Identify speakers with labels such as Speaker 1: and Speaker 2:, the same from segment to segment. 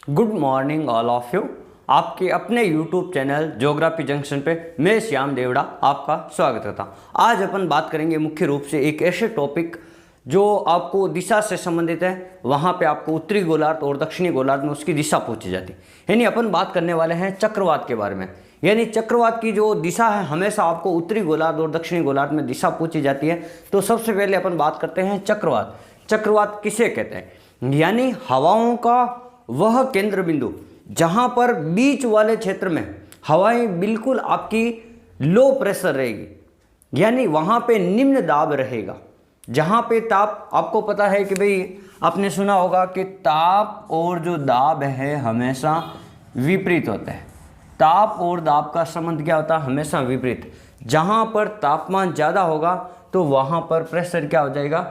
Speaker 1: Good morning all of you. आपके अपने YouTube channel geography junction पे मैं श्याम देवड़ा आपका स्वागत करता हूँ। आज अपन बात करेंगे मुख्य रूप से एक ऐसे टॉपिक जो आपको दिशा से संबंधित है। वहाँ पे आपको उत्तरी गोलार्ध और दक्षिणी गोलार्ध में उसकी दिशा पूछी जाती है। यानी अपन बात करने वाले हैं चक्रवात के बारे में। यानी चक्रवात की जो दिशा है हमेशा आपको उत्तरी गोलार्ध और दक्षिणी गोलार्ध में दिशा पूछी जाती है। तो सबसे पहले अपन बात करते हैं चक्रवात। चक्रवात किसे कहते हैं? यानी हवाओं का वह केंद्र बिंदु जहां पर बीच वाले क्षेत्र में हवाएं बिल्कुल आपकी लो प्रेशर रहेगी, यानी वहां पे निम्न दाब रहेगा। जहां पे ताप, आपको पता है कि भाई आपने सुना होगा कि ताप और जो दाब है हमेशा विपरीत होता है। ताप और दाब का संबंध क्या होता है? हमेशा विपरीत। जहां पर तापमान ज़्यादा होगा तो वहां पर प्रेशर क्या हो जाएगा?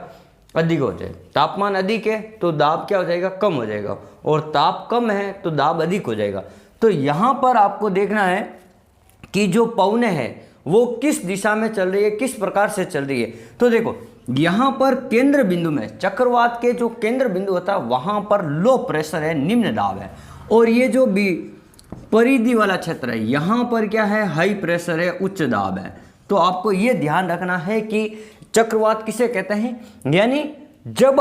Speaker 1: अधिक हो जाएगा। तापमान अधिक है तो दाब क्या हो जाएगा? कम हो जाएगा। और ताप कम है तो दाब अधिक हो जाएगा। तो यहाँ पर आपको देखना है कि जो पवनें हैं वो किस दिशा में चल रही है, किस प्रकार से चल रही है। तो देखो यहाँ पर केंद्र बिंदु में, चक्रवात के जो केंद्र बिंदु होता है वहाँ पर लो प्रेशर है, निम्न दाब है। और ये जो भी परिधि वाला क्षेत्र है यहाँ पर क्या है? हाई प्रेशर है, उच्च दाब है। तो आपको ये ध्यान रखना है कि चक्रवात किसे कहते हैं। यानी जब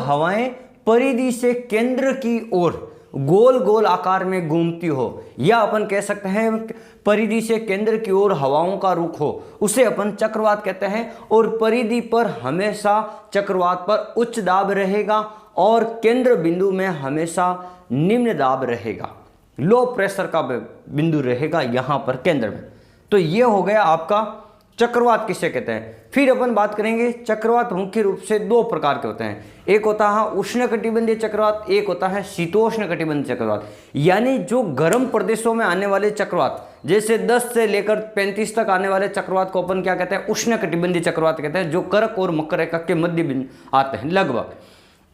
Speaker 1: हवाएं परिधि से केंद्र की ओर गोल गोल आकार में घूमती हो, या अपन कह सकते हैं परिधि से केंद्र की ओर हवाओं का रुख हो, उसे अपन चक्रवात कहते हैं। और परिधि पर हमेशा चक्रवात पर उच्च दाब रहेगा और केंद्र बिंदु में हमेशा निम्न दाब रहेगा, लो प्रेशर का बिंदु रहेगा यहाँ पर केंद्र में। तो ये हो गया आपका चक्रवात किसे कहते हैं। फिर अपन बात करेंगे चक्रवात मुख्य रूप से दो प्रकार के होते हैं। एक होता है उष्णकटिबंधीय चक्रवात, एक होता है शीतोष्ण कटिबंधीय चक्रवात। यानी जो गर्म प्रदेशों में आने वाले चक्रवात, जैसे 10 से लेकर 35 तक आने वाले चक्रवात को अपन क्या कहते हैं? उष्णकटिबंधीय चक्रवात कहते हैं, जो कर्क और मकर रेखा के मध्य बिंदु आते हैं लगभग।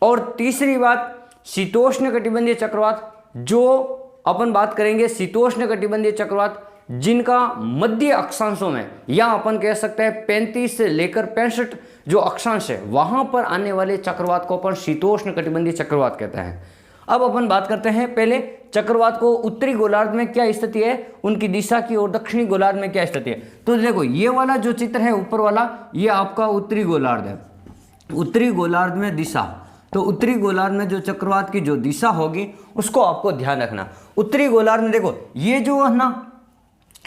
Speaker 1: और तीसरी बात शीतोष्ण कटिबंधीय चक्रवात, जो अपन बात करेंगे शीतोष्ण कटिबंधीय चक्रवात जिनका मध्य अक्षांशों में, या अपन कह सकते हैं 35 से लेकर 65 जो अक्षांश है वहां पर आने वाले चक्रवात को अपन शीतोष्ण कटिबंधीय चक्रवात कहते हैं। अब अपन बात करते हैं पहले चक्रवात को उत्तरी गोलार्ध में क्या स्थिति है, उनकी दिशा की, और दक्षिणी गोलार्ध में क्या स्थिति है। तो देखो ये वाला जो चित्र है ऊपर वाला, ये आपका उत्तरी गोलार्ध है। उत्तरी गोलार्ध में दिशा, तो उत्तरी गोलार्ध में जो चक्रवात की जो दिशा होगी उसको आपको ध्यान रखना। उत्तरी गोलार्ध में देखो ये जो है ना,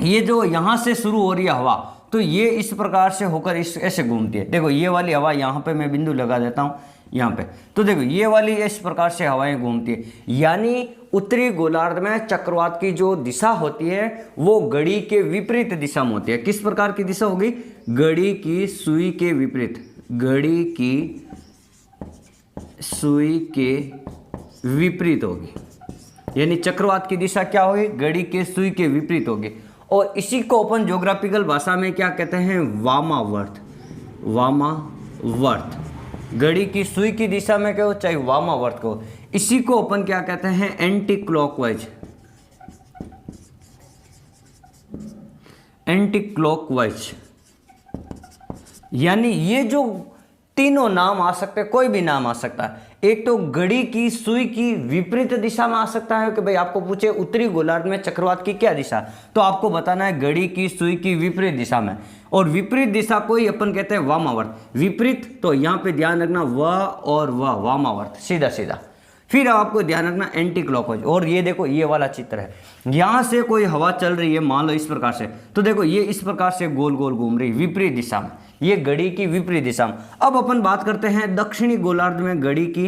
Speaker 1: ये जो यहाँ से शुरू हो रही है हवा, तो ये इस प्रकार से होकर इस ऐसे घूमती है। देखो ये वाली हवा, यहाँ पे मैं बिंदु लगा देता हूँ यहाँ पे, तो देखो ये वाली इस प्रकार से हवाएं घूमती है। यानी उत्तरी गोलार्ध में चक्रवात की जो दिशा होती है वो घड़ी के विपरीत दिशा में होती है। किस प्रकार की दिशा होगी? घड़ी की सुई के विपरीत, घड़ी की सुई के विपरीत होगी। यानी चक्रवात की दिशा क्या होगी? घड़ी के सुई के विपरीत होगी। और इसी को अपन ज्योग्राफिकल भाषा में क्या कहते हैं? वामावर्त। वामावर्त, घड़ी की सुई की दिशा में क्या हो, चाहे वामावर्त को, इसी को अपन क्या कहते हैं? Anti clockwise. Anti clockwise. यानी ये जो तीनों नाम आ सकते हैं, कोई भी नाम आ सकता है। एक तो घड़ी की सुई की विपरीत दिशा में आ सकता है कि भाई आपको पूछे उत्तरी गोलार्ध में चक्रवात की क्या दिशा, तो आपको बताना है घड़ी की सुई की विपरीत दिशा में। और विपरीत दिशा को ही अपन कहते हैं वामावर्त। विपरीत, तो यहाँ पे ध्यान रखना व और व, वामावर्त, सीधा सीधा। फिर आपको ध्यान रखना एंटी क्लॉकवाइज। और ये देखो ये वाला चित्र है, यहाँ से कोई हवा चल रही है मान लो इस प्रकार से, तो देखो ये इस प्रकार से गोल गोल घूम रही है विपरीत दिशा में, ये घड़ी की विपरीत दिशा में। अब अपन बात करते हैं दक्षिणी गोलार्ध में घड़ी की।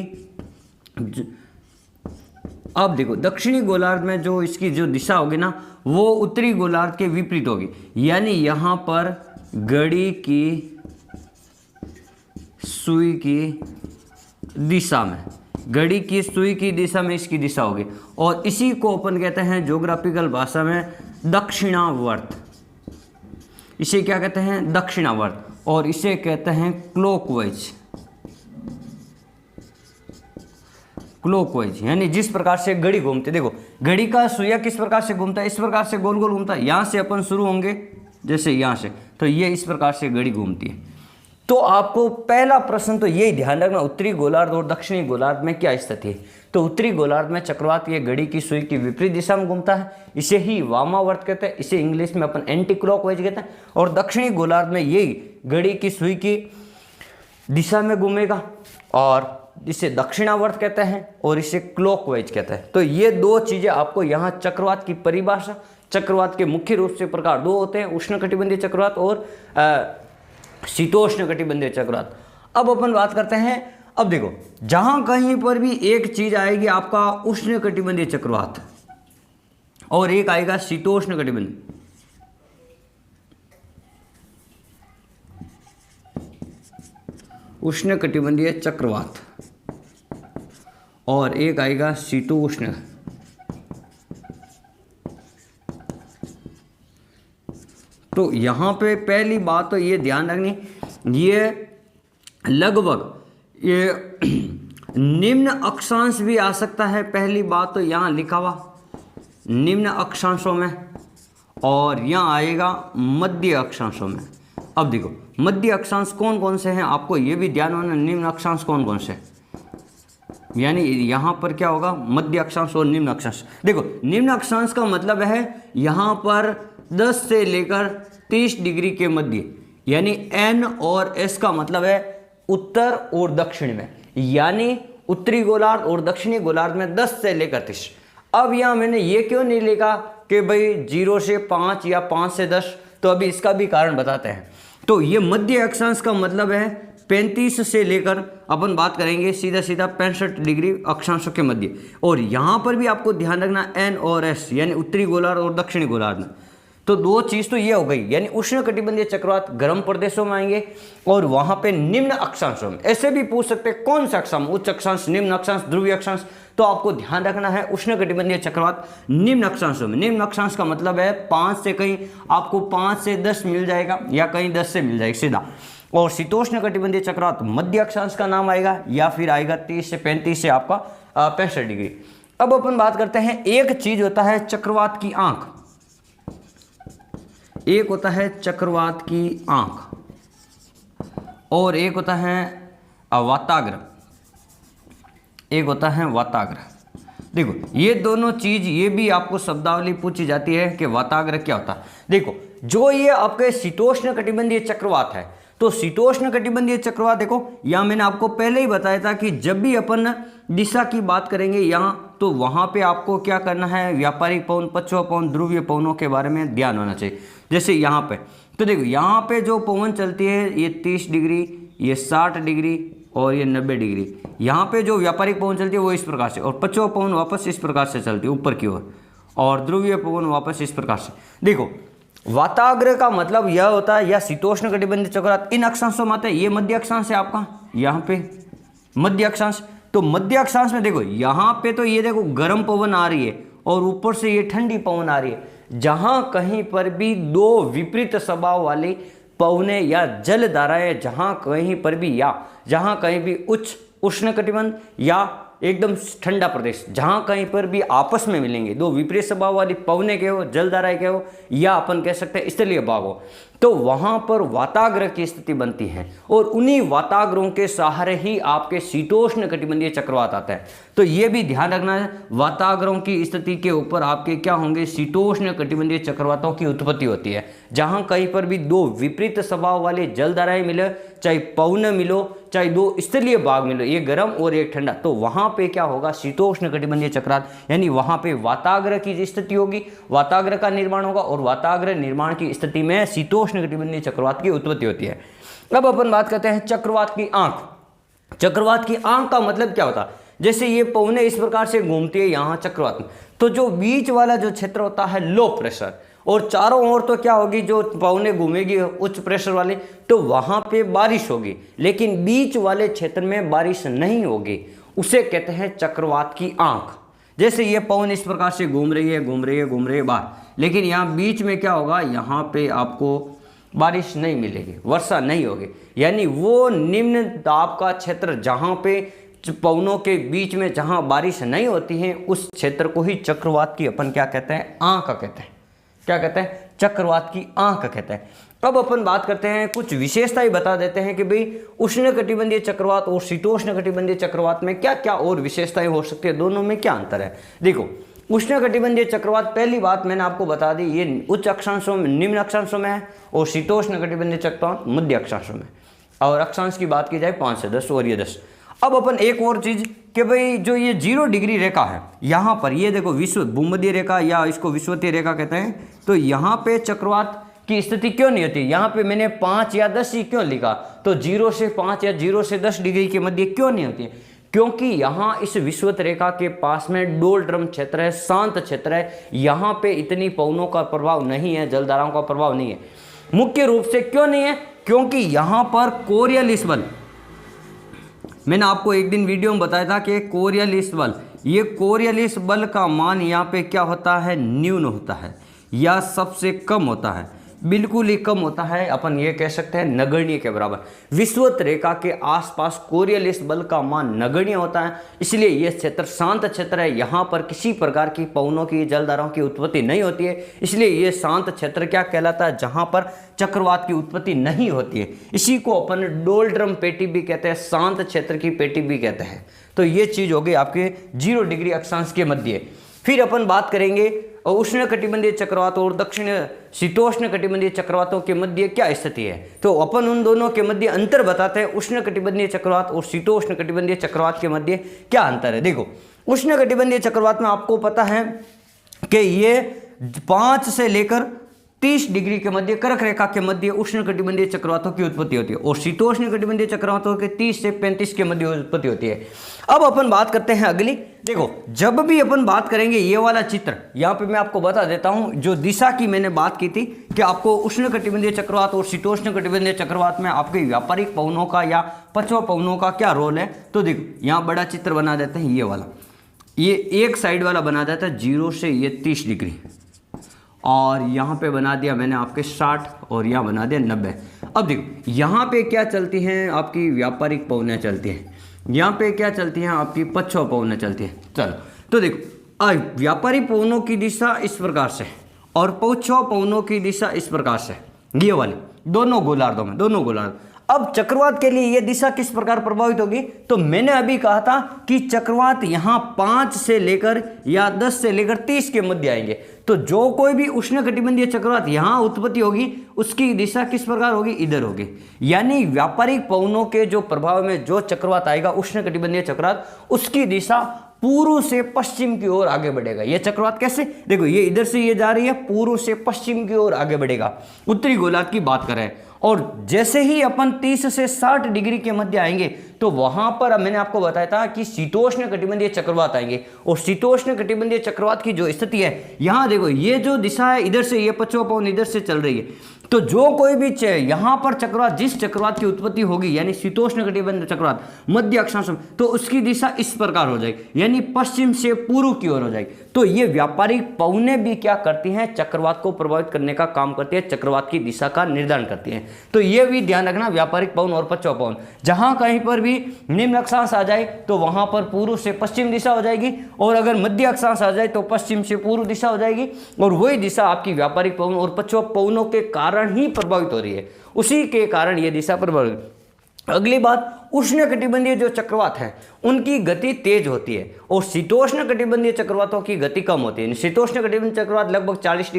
Speaker 1: अब देखो दक्षिणी गोलार्ध में जो इसकी जो दिशा होगी ना वो उत्तरी गोलार्ध के विपरीत होगी। यानी यहाँ पर घड़ी की सुई की दिशा में, घड़ी की सुई की दिशा में इसकी दिशा होगी। और इसी को अपन कहते हैं ज्योग्राफिकल भाषा में दक्षिणावर्त। इसे क्या कहते हैं? दक्षिणावर्त। और इसे कहते हैं क्लॉकवाइज। क्लॉकवाइज यानी जिस प्रकार से घड़ी घूमती है, देखो घड़ी का सुइया किस प्रकार से घूमता है? इस प्रकार से गोल गोल घूमता है। यहाँ से अपन शुरू होंगे जैसे यहाँ से, तो ये इस प्रकार से घड़ी घूमती है। तो आपको पहला प्रश्न तो यही ध्यान रखना, उत्तरी गोलार्ध और दक्षिणी गोलार्ध में क्या स्थिति है। तो उत्तरी गोलार्ध में चक्रवात ये घड़ी की सुई की विपरीत दिशा में घूमता है, इसे ही वामावर्त कहते हैं, इसे इंग्लिश में अपन एंटी क्लॉकवाइज कहते हैं। और दक्षिणी गोलार्ध में यही घड़ी की सुई की दिशा में घूमेगा और इसे दक्षिणावर्त कहते हैं और इसे क्लॉकवाइज कहते हैं। तो ये दो चीजें आपको यहाँ चक्रवात की परिभाषा, चक्रवात के मुख्य रूप से प्रकार दो होते हैं, उष्णकटिबंधीय चक्रवात और शीतोष्ण कटिबंधीय चक्रवात। अब अपन बात करते हैं, अब देखो जहां कहीं पर भी एक चीज आएगी आपका उष्ण कटिबंधीय चक्रवात और एक आएगा शीतोष्ण कटिबंधीय, उष्ण कटिबंधीय चक्रवात और एक आएगा शीतोष्ण। तो यहां पे पहली बात तो ये ध्यान रखनी, ये लगभग ये निम्न अक्षांश भी आ सकता है, पहली बात तो यहां लिखा हुआ निम्न अक्षांशों में, और यहां आएगा मध्य अक्षांशों में। अब देखो मध्य अक्षांश कौन कौन से हैं, आपको ये भी ध्यान होना निम्न अक्षांश कौन कौन से, यानी यहां पर क्या होगा मध्य अक्षांश और निम्न अक्षांश। देखो निम्न अक्षांश का मतलब है यहां पर 10 से लेकर 30 डिग्री के मध्य, यानी N और S का मतलब है उत्तर और दक्षिण में, यानी उत्तरी गोलार्ध और दक्षिणी गोलार्ध में 10 से लेकर 30। अब यहां मैंने ये क्यों नहीं लिखा कि भाई 0 से 5 या 5 से 10, तो अभी इसका भी कारण बताते हैं। तो ये मध्य अक्षांश का मतलब है 35 से लेकर अपन बात करेंगे सीधा सीधा 65 डिग्री अक्षांशों के मध्य। और यहां पर भी आपको ध्यान रखना N और S, यानी उत्तरी गोलार्ध और दक्षिणी गोलार्ध में। तो दो चीज तो ये हो गई, यानी उष्ण कटिबंधीय चक्रवात गर्म प्रदेशों में आएंगे और वहां पे निम्न अक्षांशों में। ऐसे भी पूछ सकते हैं कौन सा अक्षांश, उच्च अक्षांश, निम्न अक्षांश, ध्रुवीय अक्षांश। तो आपको ध्यान रखना है उष्ण कटिबंधीय चक्रवात निम्न अक्षांशों में। निम्न अक्षांश का मतलब है 5 से कहीं आपको 5 से 10 मिल जाएगा या कहीं 10 से मिल जाएगा सीधा। और शीतोष्ण कटिबंधीय चक्रवात मध्य अक्षांश का नाम आएगा या फिर आएगा 30 से 35 से आपका 65 डिग्री। अब अपन बात करते हैं, एक चीज होता है चक्रवात की आंख, एक होता है चक्रवात की आंख और एक होता है वाताग्र, एक होता है वाताग्र। देखो ये दोनों चीज, ये भी आपको शब्दावली पूछी जाती है कि वाताग्र क्या होता है। देखो जो ये आपके शीतोष्ण कटिबंधीय चक्रवात है, तो शीतोष्ण कटिबंधीय चक्रवात देखो यहाँ मैंने आपको पहले ही बताया था कि जब भी अपन दिशा की बात करेंगे यहाँ, तो वहां पे आपको क्या करना है, व्यापारिक पवन, पश्चिम पवन, ध्रुवीय पवनों के बारे में ध्यान होना चाहिए। जैसे यहाँ पे तो देखो यहाँ पे जो पवन चलती है ये 30 डिग्री, ये 60 डिग्री और ये 90 डिग्री। यहाँ पे जो व्यापारिक पवन चलती है वो इस प्रकार से, और पश्चिम पवन वापस इस प्रकार से चलती है ऊपर की ओर, और ध्रुवीय पवन वापस इस प्रकार से। देखो वाताग्र का मतलब यह होता है, या शीतोष्ण कटिबंधीय चक्रवात इन अक्षांशों में आता है। ये मध्य अक्षांश है आपका, यहाँ पे मध्य अक्षांश। तो मध्य अक्षांश में देखो यहाँ पे तो ये देखो गर्म पवन आ रही है और ऊपर से ये ठंडी पवन आ रही है। जहां कहीं पर भी दो विपरीत स्वभाव वाली पवनें या जल धाराएं, जहां कहीं पर भी, या जहां कहीं भी उच्च उष्ण कटिबंध या एकदम ठंडा प्रदेश, जहां कहीं पर भी आपस में मिलेंगे दो विपरीत स्वभाव वाली पवनें के हो, जलधाराएं के हो, या अपन कह सकते हैं स्थलीय भाग हो, तो वहां पर वाताग्र की स्थिति बनती है और उन्हीं वाताग्रों के सहारे ही आपके शीतोष्ण कटिबंधीय चक्रवात आता है। तो ये भी ध्यान रखना है, वाताग्रों की स्थिति के ऊपर आपके क्या होंगे, शीतोष्ण कटिबंधीय चक्रवातों की उत्पत्ति होती है। जहां कहीं पर भी दो विपरीत स्वभाव वाले जलधाराएं मिले, चाहे पवन मिलो, चाहे दो स्थलीय भाग मिलो, ये गर्म और एक ठंडा, तो वहां पे क्या होगा, शीतोष्ण कटिबंधीय चक्रवात, यानी वहां पे वाताग्र की स्थिति होगी, वाताग्र का निर्माण होगा और वाताग्र निर्माण की स्थिति में शीतोष्ण कटिबंधीय चक्रवात की उत्पत्ति होती है। अब अपन बात करते हैं चक्रवात की आंख। चक्रवात की आंख का मतलब क्या होता है, जैसे ये पवनें इस प्रकार से घूमती है यहाँ चक्रवात में, तो जो बीच वाला जो क्षेत्र होता है लो प्रेशर, और चारों ओर तो क्या होगी, जो पवनें घूमेगी उच्च प्रेशर वाले, तो वहां पे बारिश होगी, लेकिन बीच वाले क्षेत्र में बारिश नहीं होगी, उसे कहते हैं चक्रवात की आंख। जैसे ये पवन इस प्रकार से घूम रही है, घूम रही है, घूम रही है बाहर, लेकिन यहाँ बीच में क्या होगा, यहाँ पे आपको बारिश नहीं मिलेगी, वर्षा नहीं होगी, यानी वो निम्न दाब का क्षेत्र जहाँ पे पवनों के बीच में जहाँ बारिश नहीं होती है, उस क्षेत्र को ही चक्रवात की अपन क्या कहते हैं, आंख कहते हैं। क्या कहते हैं, चक्रवात की आंख कहते हैं। अब अपन बात करते हैं, कुछ विशेषताएं बता देते हैं कि भाई उष्णकटिबंधीय चक्रवात और शीतोष्णकटिबंधीय चक्रवात में क्या क्या और विशेषताएं हो सकती है, दोनों में क्या अंतर है। देखो, उष्णकटिबंधीय चक्रवात, पहली बात मैंने आपको बता दी, ये उच्च अक्षांशों में, निम्न अक्षांशों में है, और शीतोष्णकटिबंधीय चक्रवात मध्य अक्षांशों में, और अक्षांश की बात की जाए 5 से 10 और ये 10। अब अपन एक और चीज कि भाई जो ये 0 डिग्री रेखा है, यहाँ पर ये देखो विश्व भूमध्य रेखा या इसको विषुवतीय रेखा कहते हैं, तो यहाँ पे चक्रवात की स्थिति क्यों नहीं होती। यहाँ पे मैंने 5 या 10 ही क्यों लिखा, तो 0 से 5 या 0 से 10 डिग्री के मध्य क्यों नहीं होती है, क्योंकि यहाँ इस विषुवत रेखा के पास में डोलड्रम क्षेत्र है, शांत क्षेत्र है, यहाँ पे इतनी पवनों का प्रभाव नहीं है, जलधाराओं का प्रभाव नहीं है। मुख्य रूप से क्यों नहीं है, क्योंकि यहाँ पर कोरियलिस बल, मैंने आपको एक दिन वीडियो में बताया था कि कोरियलिस बल, ये कोरियलिस बल का मान यहाँ पे क्या होता है, न्यून होता है या सबसे कम होता है, बिल्कुल ही कम होता है, अपन ये कह सकते हैं नगण्य के बराबर। विषुवत रेखा के आसपास कोरियलिस बल का मान नगण्य होता है, इसलिए यह क्षेत्र शांत क्षेत्र है, यहाँ पर किसी प्रकार की पवनों की, जलधाराओं की उत्पत्ति नहीं होती है, इसलिए यह शांत क्षेत्र क्या कहलाता है, जहाँ पर चक्रवात की उत्पत्ति नहीं होती है। इसी को अपन डोलड्रम पेटी भी कहते हैं, शांत क्षेत्र की पेटी भी कहते हैं। तो ये चीज हो गई आपके 0 डिग्री अक्षांश के मध्य। फिर अपन बात करेंगे उष्णकटिबंधीय चक्रवात और दक्षिण शीतोष्णकटिबंधीय चक्रवातों के मध्य क्या स्थिति है, तो अपन उन दोनों के मध्य अंतर बताते हैं। उष्णकटिबंधीय चक्रवात और शीतोष्णकटिबंधीय चक्रवात के मध्य क्या अंतर है। देखो, उष्णकटिबंधीय चक्रवात में आपको पता है कि ये 5 से लेकर 30 डिग्री के मध्य कर्क रेखा के मध्य उष्णकटिबंधीय चक्रवातों की उत्पत्ति होती है, और शीतोष्णकटिबंधीय चक्रवातों के 30 से 35 के मध्य उत्पत्ति होती है। अब अपन बात करते हैं अगली। देखो, जब भी अपन बात करेंगे, ये वाला चित्र यहाँ पे मैं आपको बता देता हूँ, जो दिशा की मैंने बात की थी कि आपको उष्णकटिबंधीय चक्रवात और शीतोष्णकटिबंधीय चक्रवात में आपके व्यापारिक पवनों का या पछुआ पवनों का क्या रोल है। तो देखो, यहाँ बड़ा चित्र बना देते हैं, ये वाला, ये एक साइड वाला बना देता है 0 से ये 30 डिग्री, और यहाँ पे बना दिया मैंने आपके 60, और यहाँ बना दिया 90। अब देखो, यहाँ पे क्या चलती हैं, आपकी व्यापारिक पवनें चलती हैं, यहाँ पे क्या चलती हैं, आपकी पछुआ पवनें चलती हैं। चलो, तो देखो, व्यापारिक पवनों की दिशा इस प्रकार से और पछुआ पवनों की दिशा इस प्रकार से, ये वाली दोनों गोलार्धों में, दोनों गोलार्ध। अब चक्रवात के लिए ये दिशा किस प्रकार प्रभावित होगी, तो मैंने अभी कहा था कि चक्रवात यहाँ 5 से लेकर या 10 से लेकर 30 के मध्य आएंगे, तो जो कोई भी उष्णकटिबंधीय चक्रवात यहाँ उत्पत्ति होगी, उसकी दिशा किस प्रकार होगी, इधर होगी। यानी व्यापारिक पवनों के जो प्रभाव में जो चक्रवात आएगा, उष्णकटिबंधीय चक्रवात, उसकी दिशा पूर्व से पश्चिम की ओर आगे बढ़ेगा। ये चक्रवात कैसे, देखो, ये इधर से ये जा रही है, पूर्व से पश्चिम की ओर आगे बढ़ेगा, उत्तरी गोलार्ध की बात करें। और जैसे ही अपन 30 से 60 डिग्री के मध्य आएंगे, तो वहां पर मैंने आपको बताया था कि शीतोष्णकटिबंधीय चक्रवात आएंगे, और शीतोष्णकटिबंधीय चक्रवात की जो स्थिति है, यहां देखो, ये जो दिशा है, इधर से ये पछुआ पवन इधर से चल रही है, तो जो कोई भी यहाँ पर चक्रवात, जिस चक्रवात की उत्पत्ति होगी, यानी शीतोष्णकटिबंधीय चक्रवात मध्य अक्षांश में, तो उसकी दिशा इस प्रकार हो जाएगी, यानी पश्चिम से पूर्व की ओर हो जाएगी। तो ये व्यापारिक पवनें भी क्या करती हैं, चक्रवात को प्रभावित करने का काम करती है, चक्रवात की दिशा का निर्धारण करती है। तो ये भी ध्यान रखना, व्यापारिक पवन और पछुआ पवन, जहां कहीं पर भी निम्न अक्षांश आ जाए तो वहां पर पूर्व से पश्चिम दिशा हो जाएगी, और अगर मध्य अक्षांश आ जाए तो पश्चिम से पूर्व दिशा हो जाएगी, और वही दिशा आपकी व्यापारिक पवन और पछुआ पवनों के कारण ही प्रभावित हो रही है, उसी के कारण यह दिशा प्रभावित। अगली बात, उष्णकटिबंधीय जो चक्रवात है उनकी गति तेज होती है, और शीतोष्णकटिबंधीय चक्रवातों की गति कम होती है। शीतोष्णकटिबंधीय चक्रवात लगभग 40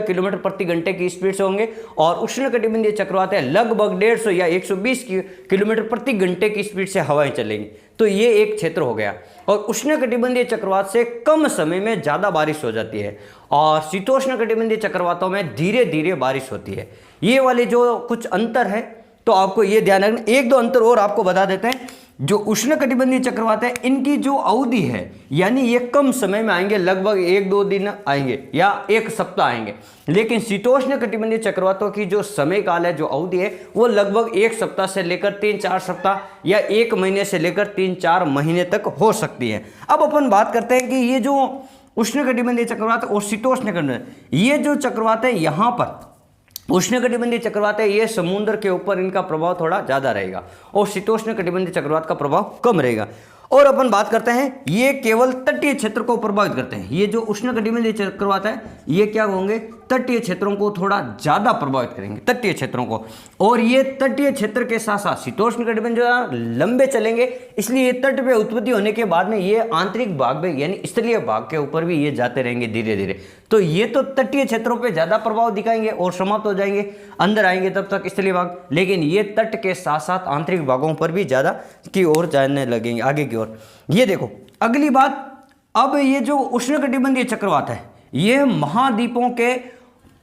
Speaker 1: किलोमीटर प्रति घंटे की स्पीड से होंगे, और उष्णकटिबंधीय चक्रवात है लगभग 150 या 120 किलोमीटर प्रति घंटे की स्पीड से हवाएं चलेंगी। तो ये एक क्षेत्र हो गया। और उष्णकटिबंधीय चक्रवात से कम समय में ज़्यादा बारिश हो जाती है, और शीतोष्णकटिबंधीय चक्रवातों में धीरे धीरे बारिश होती है। ये वाले जो कुछ अंतर है, तो आपको ये ध्यान रखना। एक दो अंतर और आपको बता देते हैं। जो उष्णकटिबंधीय चक्रवात है, इनकी जो अवधि है, यानी ये कम समय में आएंगे, लगभग 1-2 दिन आएंगे या 1 सप्ताह आएंगे, लेकिन शीतोष्णकटिबंधीय चक्रवातों की जो समय काल है, जो अवधि है, वो लगभग 1 सप्ताह से लेकर 3-4 सप्ताह या 1 महीने से लेकर 3-4 महीने तक हो सकती है। अब अपन बात करते हैं कि ये जो उष्णकटिबंधीय चक्रवात और शीतोष्णकटिबंधीय, ये जो चक्रवात है, यहाँ पर उष्णकटिबंधीय चक्रवात है, ये समुद्र के ऊपर इनका प्रभाव थोड़ा ज़्यादा रहेगा, और शीतोष्णकटिबंधीय चक्रवात का प्रभाव कम रहेगा। और अपन बात करते हैं, ये केवल तटीय क्षेत्र को प्रभावित करते हैं। ये जो उष्णकटिबंधीय चक्रवात है ये क्या होंगे, तटीय क्षेत्रों को थोड़ा ज्यादा प्रभावित करेंगे, तटीय क्षेत्रों को। और ये तटीय क्षेत्र के साथ साथ शीतोष्ण कटिबंध जो लंबे चलेंगे, इसलिए तट पे उत्पत्ति होने के बाद में ये आंतरिक भाग में यानी स्थलीय भाग के ऊपर भी ये जाते रहेंगे धीरे धीरे। तो ये तो तटीय क्षेत्रों पे ज्यादा प्रभाव दिखाएंगे और समाप्त हो जाएंगे, अंदर आएंगे तब तक स्थलीय भाग, लेकिन ये तट के साथ साथ आंतरिक भागों पर भी ज्यादा की ओर जाने लगेंगे, आगे की ओर। ये देखो अगली बात, अब ये जो उष्णकटिबंधीय चक्रवात है ये महाद्वीपों के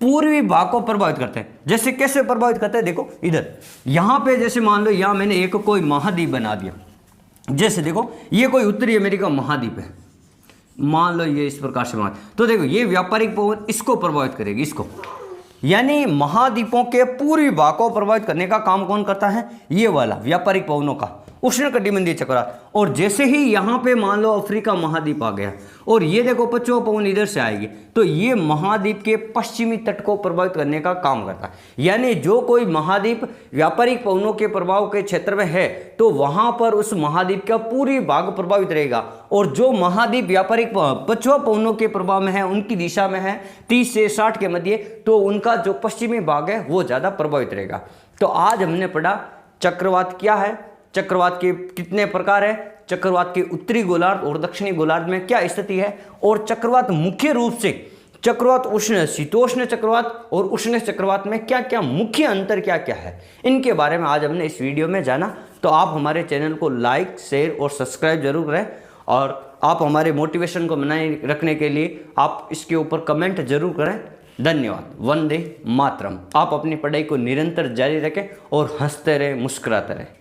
Speaker 1: पूर्वी भाग को प्रभावित करते हैं। जैसे कैसे प्रभावित करते हैं, देखो इधर यहां पे जैसे मान लो यहां मैंने एक कोई महाद्वीप बना दिया, जैसे देखो ये कोई उत्तरी अमेरिका महाद्वीप है, मान लो ये इस प्रकार से तो देखो ये व्यापारिक पवन इसको प्रभावित करेगी, इसको, यानी महाद्वीपों के पूर्वी भाग को प्रभावित करने का काम कौन करता है, ये वाला व्यापारिक पवनों का उष्णकटिबंधीय चक्रवात। और जैसे ही यहाँ पे मान लो अफ्रीका महाद्वीप आ गया और ये देखो पश्चिमी पवन इधर से आएगी, तो ये महाद्वीप के पश्चिमी तट को प्रभावित करने का काम करता है। यानी जो कोई महाद्वीप व्यापारिक पवनों के प्रभाव के क्षेत्र में है तो वहां पर उस महाद्वीप का पूरी भाग प्रभावित रहेगा, और जो महाद्वीप व्यापारिक पश्चिमी पवनों के प्रभाव में है, उनकी दिशा में है 30 से 60 के मध्य, तो उनका जो पश्चिमी भाग है वो ज्यादा प्रभावित रहेगा। तो आज हमने पढ़ा चक्रवात क्या है, चक्रवात के कितने प्रकार है, चक्रवात के उत्तरी गोलार्ध और दक्षिणी गोलार्ध में क्या स्थिति है, और चक्रवात मुख्य रूप से चक्रवात उष्ण शीतोष्ण चक्रवात और उष्ण चक्रवात में क्या क्या मुख्य अंतर क्या क्या है, इनके बारे में आज हमने इस वीडियो में जाना। तो आप हमारे चैनल को लाइक शेयर और सब्सक्राइब जरूर करें, और आप हमारे मोटिवेशन को बनाए रखने के लिए आप इसके ऊपर कमेंट जरूर करें। धन्यवाद। वंदे मातरम। आप अपनी पढ़ाई को निरंतर जारी रखें और हंसते रहे, मुस्कुराते रहे।